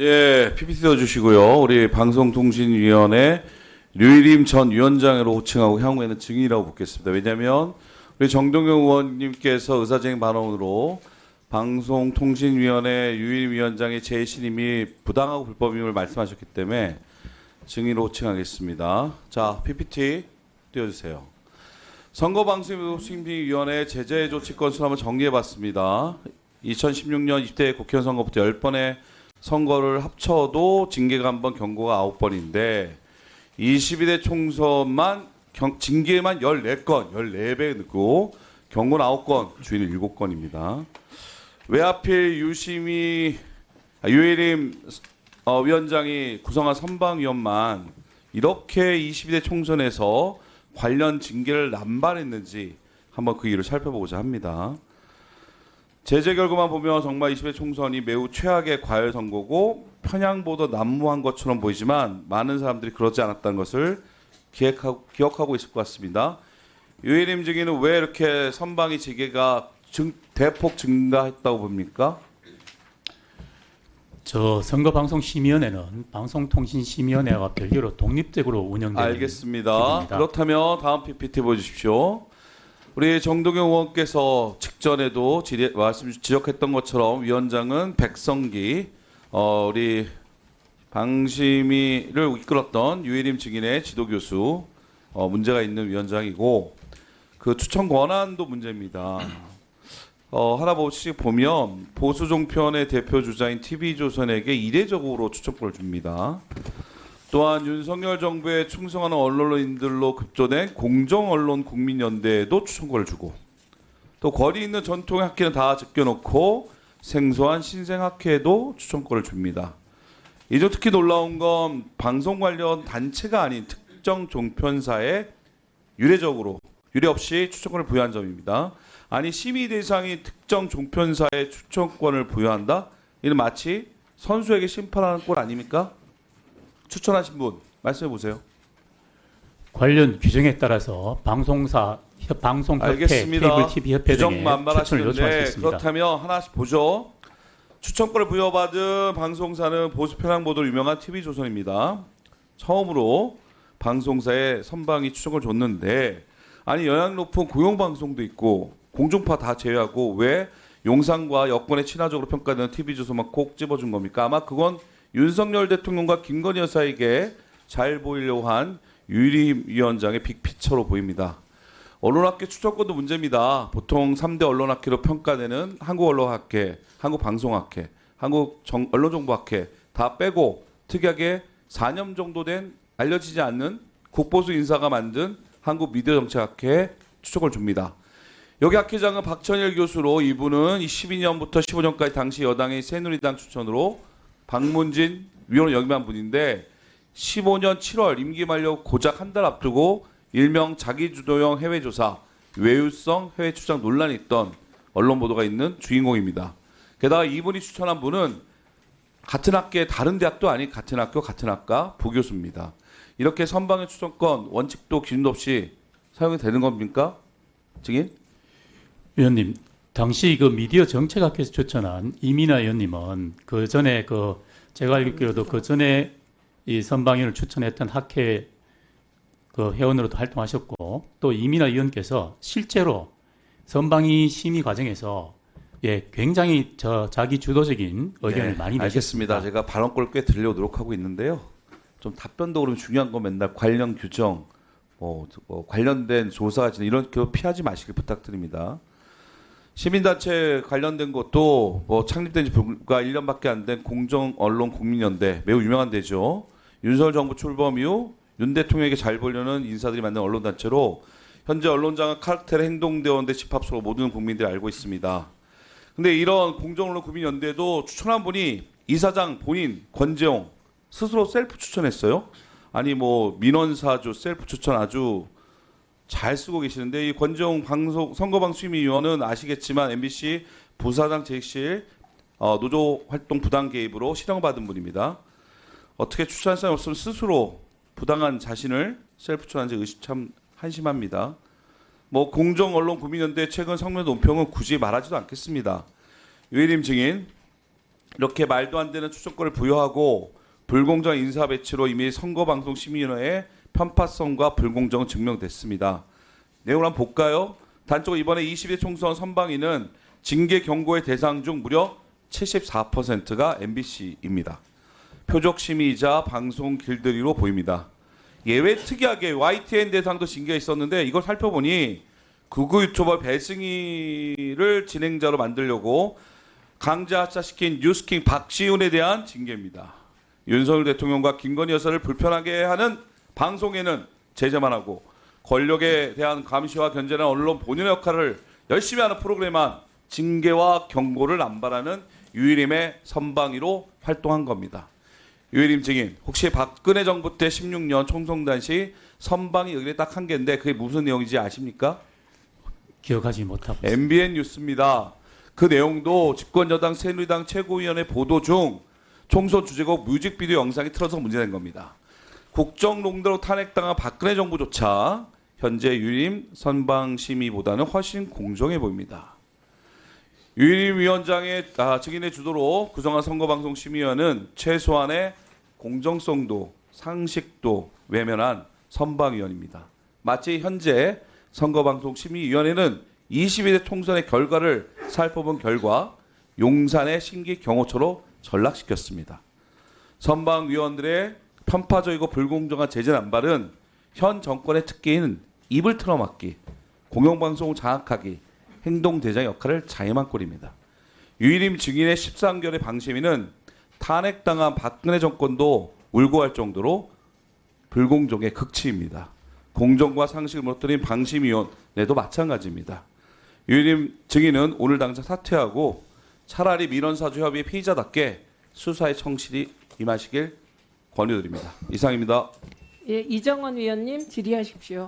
예, PPT 넣어주시고요. 우리 방송통신위원회 류일임 전 위원장으로 호칭하고 향후에는 증인이라고 묻겠습니다. 왜냐하면 우리 정동영 의원님께서 의사진행 발언으로 방송통신위원회 류일임 위원장의 재신임이 부당하고 불법임을 말씀하셨기 때문에 증인으로 호칭하겠습니다. 자, PPT 띄워주세요. 선거방송심의위원회 제재 조치 건수를 한번 정리해봤습니다. 2016년 20대 국회의원 선거부터 10번의 선거를 합쳐도 징계가 한 번, 경고가 9번인데 22대 총선만 징계만 14건, 14배 넣고 경고는 9건, 주의는 7건입니다. 왜 하필 유일임 위원장이 구성한 선방위원만 이렇게 22대 총선에서 관련 징계를 남발했는지 한번 그 이유를 살펴보고자 합니다. 제재 결과만 보면 정말 20대 총선이 매우 최악의 과열 선거고 편향보다 난무한 것처럼 보이지만 많은 사람들이 그렇지 않았다는 것을 기억하고 있을 것 같습니다. 유일임 증인은 왜 이렇게 선방위 징계가 대폭 증가했다고 봅니까? 저 선거방송심의위원회는 방송통신심의위원회와 별개로 독립적으로 운영되는 알겠습니다. 기구입니다. 그렇다면 다음 PPT 보여주십시오. 우리 정동영 의원께서 직전에도 지적했던 것처럼 위원장은 백성기 우리 방심위를 이끌었던 유일임 증인의 지도교수 문제가 있는 위원장이고 그 추천 권한도 문제입니다. 하나 보면 보수 종편의 대표 주자인 TV조선에게 이례적으로 추천권을 줍니다. 또한 윤석열 정부에 충성하는 언론인들로 급조된 공정언론 국민연대에도 추천권을 주고 또 거리 있는 전통의 학회는 다 제껴놓고 생소한 신생학회에도 추천권을 줍니다. 이중 특히 놀라운 건 방송 관련 단체가 아닌 특정 종편사에 유례 없이 추천권을 부여한 점입니다. 아니 심의 대상이 특정 종편사에 추천권을 부여한다? 이는 마치 선수에게 심판하는 꼴 아닙니까? 추천하신 분 말씀해 보세요. 관련 규정에 따라서 방송협회, 케이블 TV 협회 등에 추천을 요청할 수 있습니다. 그렇다면 하나씩 보죠. 추천권을 부여받은 방송사는 보수 편향 보도로 유명한 TV조선입니다. 처음으로 방송사에 선방위 추천권을 줬는데 아니 영향 높은 공영방송도 있고 공중파 다 제외하고 왜 용산과 여권에 친화적으로 평가되는 TV조선만 콕 집어준 겁니까? 아마 그건 윤석열 대통령과 김건희 여사에게 잘 보이려고 한 유일임 위원장의 빅피처로 보입니다. 언론학회 추천권도 문제입니다. 보통 3대 언론학회로 평가되는 한국언론학회, 한국방송학회, 한국언론정보학회 다 빼고 특이하게 4년 정도 된 알려지지 않는 국보수 인사가 만든 한국미디어정책학회에 추천을 줍니다. 여기 학회장은 박천일 교수로 이분은 12년부터 15년까지 당시 여당의 새누리당 추천으로 박문진 위원을 역임한 분인데 15년 7월 임기 만료 고작 한 달 앞두고 일명 자기주도형 해외조사, 외유성 해외 출장 논란이 있던 언론 보도가 있는 주인공입니다. 게다가 이분이 추천한 분은 같은 학계 다른 대학도 아닌 같은 학교 같은 학과 부교수입니다. 이렇게 선방의 추천권 원칙도 기준도 없이 사용이 되는 겁니까? 증인? 위원님, 당시 그 미디어 정책학회에서 추천한 이민아 의원님은 그 전에 제가 알기로도 그 전에 이 선방위를 추천했던 학회 그 회원으로도 활동하셨고 또 이민아 의원께서 실제로 선방위 심의 과정에서 굉장히 자기 주도적인 의견을 많이 내셨습니다. 알겠습니다. 제가 발언권을 꽤 들려오도록 하고 있는데요. 좀 답변도 그러면 중요한 건 맨날 관련 규정, 관련된 조사가 이런 거 피하지 마시길 부탁드립니다. 시민단체 관련된 것도 창립된 지 불과 1년밖에 안 된 공정언론국민연대 매우 유명한 데죠. 윤석열 정부 출범 이후 윤 대통령에게 잘 보려는 인사들이 만든 언론단체로 현재 언론장악 카르텔의 행동대원대 집합소로 모든 국민들이 알고 있습니다. 근데 이런 공정언론국민연대도 추천한 분이 이사장 본인 권재용 스스로 셀프 추천했어요. 아니 민원사주 셀프 추천 아주 잘 쓰고 계시는데 이 권재용 선거방심위원은 아시겠지만 MBC 부사장 재직실 노조 활동 부당 개입으로 실형받은 분입니다. 어떻게 추천할 사람이 없으면 스스로 부당한 자신을 셀프 추천한 지 참 한심합니다. 공정언론국민연대 최근 성명 논평은 굳이 말하지도 않겠습니다. 유일임 증인 이렇게 말도 안 되는 추천권을 부여하고 불공정 인사 배치로 이미 선거방송심의위원회의 편파성과 불공정은 증명됐습니다. 내용을 한번 볼까요? 단적으로 이번에 22대 총선 선방위는 징계 경고의 대상 중 무려 74%가 MBC입니다. 표적 심의이자 방송 길들이로 보입니다. 예외 특이하게 YTN 대상도 징계가 있었는데 이걸 살펴보니 극우 유튜버 배승희를 진행자로 만들려고 강제하차시킨 뉴스킹 박시훈에 대한 징계입니다. 윤석열 대통령과 김건희 여사를 불편하게 하는 방송에는 제재만 하고 권력에 대한 감시와 견제는 언론 본연의 역할을 열심히 하는 프로그램만 징계와 경고를 남발하는 유일임의 선방위로 활동한 겁니다. 유일임 증인, 혹시 박근혜 정부 때 16년 총선 당시 선방위 의뢰 딱 한 개인데 그게 무슨 내용인지 아십니까? 기억하지 못하고 있습니다. MBN 뉴스입니다. 그 내용도 집권여당 새누리당 최고위원회 보도 중 총선 주제곡 뮤직비디오 영상이 틀어서 문제된 겁니다. 국정농단으로 탄핵당한 박근혜 정부조차 현재 유임 선방심의보다는 훨씬 공정해 보입니다. 유임 위원장의 증인의 주도로 구성한 선거방송심의위원은 최소한의 공정성도 상식도 외면한 선방위원입니다. 마치 현재 선거방송심의위원회는 22대 총선의 결과를 살펴본 결과 용산의 신기 경호처로 전락시켰습니다. 선방위원들의 편파적이고 불공정한 제재 남발은 현 정권의 특기인 입을 틀어막기, 공영방송을 장악하기, 행동대장 역할을 자임한 꼴입니다. 유일임 증인의 13개월의 방심위는 탄핵당한 박근혜 정권도 울고 할 정도로 불공정의 극치입니다. 공정과 상식을 무너뜨린 방심위원회도 마찬가지입니다. 유일임 증인은 오늘 당장 사퇴하고 차라리 민원사주협의 피의자답게 수사에 성실히 임하시길 권유드립니다. 이상입니다. 예, 이정원 위원님 질의하십시오.